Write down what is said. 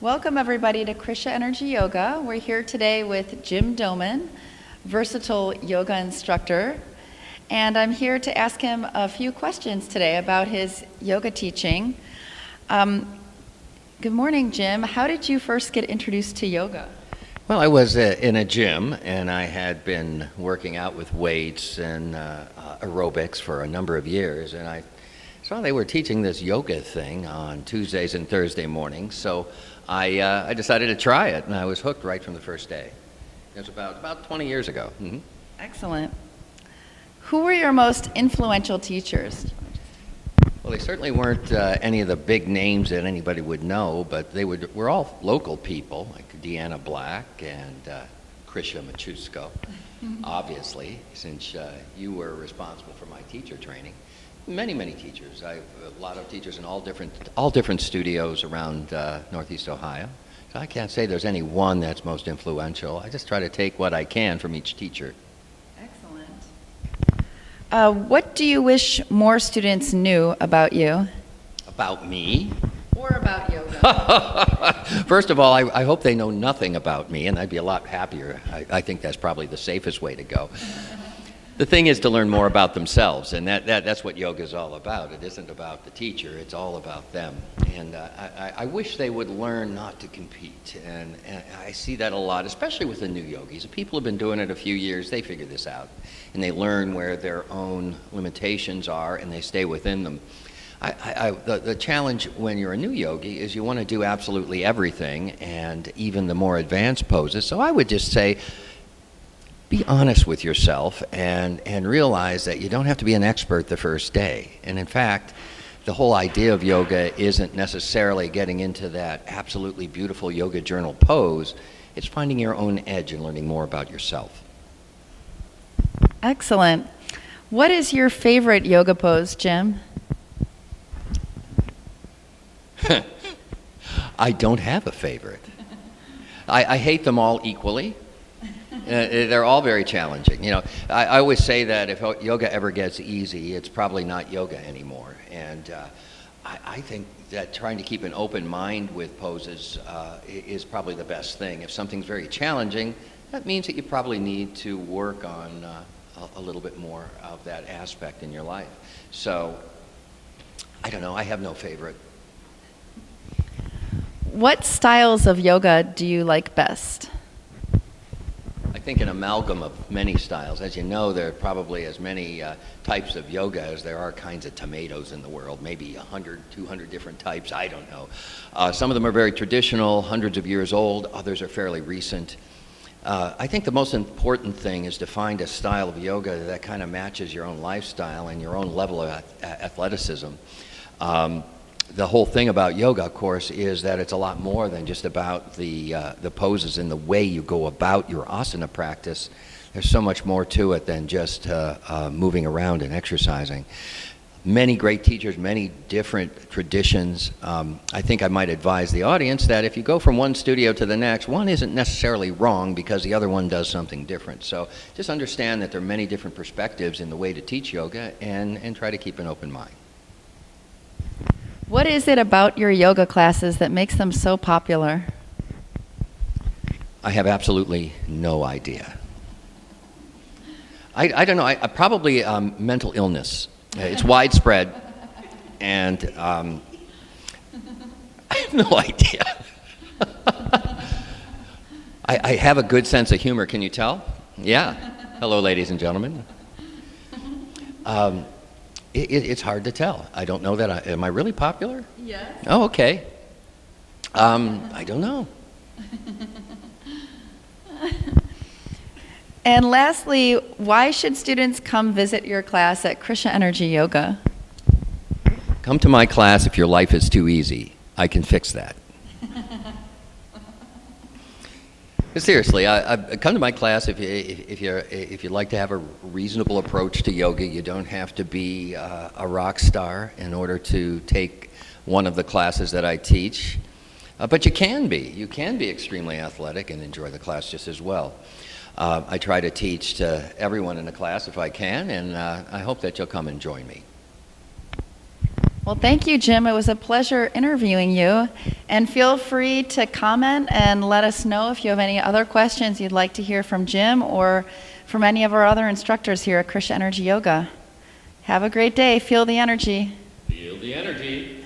Welcome everybody to Krisha Energy Yoga. We're here today with Jim Doughman, versatile yoga instructor, and I'm here to ask him a few questions today about his yoga teaching. Good morning, Jim. How did you first get introduced to yoga? Well, I was in a gym, and I had been working out with weights and aerobics for a number of years, and I saw they were teaching this yoga thing on Tuesdays and Thursday mornings, so I decided to try it, and I was hooked right from the first day. It was about 20 years ago. Mm-hmm. Excellent. Who were your most influential teachers? Well, they certainly weren't any of the big names that anybody would know, but were all local people, like Deanna Black and Krisha Machusko, obviously, since you were responsible for my teacher training. Many teachers. I have a lot of teachers in all different studios around Northeast Ohio. So I can't say there's any one that's most influential. I just try to take what I can from each teacher. Excellent. What do you wish more students knew about you? About me? Or about yoga? First of all, I hope they know nothing about me, and I'd be a lot happier. I think that's probably the safest way to go. The thing is to learn more about themselves, and that's what yoga is all about. It isn't about the teacher, it's all about them. And I wish they would learn not to compete, and I see that a lot, especially with the new yogis. The people who have been doing it a few years, they figure this out, and they learn where their own limitations are, and they stay within them. The challenge when you're a new yogi is you want to do absolutely everything, and even the more advanced poses. So I would just say, be honest with yourself and realize that you don't have to be an expert the first day. And in fact, the whole idea of yoga isn't necessarily getting into that absolutely beautiful yoga journal pose. It's finding your own edge and learning more about yourself. Excellent. What is your favorite yoga pose, Jim? I don't have a favorite. I hate them all equally. They're all very challenging. You know, I always say that if yoga ever gets easy, it's probably not yoga anymore. And I think that trying to keep an open mind with poses is probably the best thing. If something's very challenging, that means that you probably need to work on a little bit more of that aspect in your life. So, I don't know. I have no favorite. What styles of yoga do you like best? I think an amalgam of many styles. As you know, there are probably as many types of yoga as there are kinds of tomatoes in the world, maybe 100, 200 different types, I don't know. Some of them are very traditional, hundreds of years old, others are fairly recent. I think the most important thing is to find a style of yoga that kind of matches your own lifestyle and your own level of athleticism. The whole thing about yoga, of course, is that it's a lot more than just about the poses and the way you go about your asana practice. There's so much more to it than just moving around and exercising. Many great teachers, many different traditions. I think I might advise the audience that if you go from one studio to the next, one isn't necessarily wrong because the other one does something different. So just understand that there are many different perspectives in the way to teach yoga and try to keep an open mind. What is it about your yoga classes that makes them so popular? I have absolutely no idea. I don't know. I probably mental illness. It's widespread, and I have no idea. I have a good sense of humor. Can you tell? Yeah. Hello, ladies and gentlemen. It's hard to tell. I don't know that. Am I really popular? Yes. Oh, okay. I don't know. And lastly, why should students come visit your class at Krisha Energy Yoga? Come to my class if your life is too easy. I can fix that. Seriously, come to my class if you'd like to have a reasonable approach to yoga. You don't have to be a rock star in order to take one of the classes that I teach, but you can be. You can be extremely athletic and enjoy the class just as well. I try to teach to everyone in the class if I can, and I hope that you'll come and join me. Well, thank you, Jim. It was a pleasure interviewing you. And feel free to comment and let us know if you have any other questions you'd like to hear from Jim or from any of our other instructors here at Krishna Energy Yoga. Have a great day. Feel the energy. Feel the energy.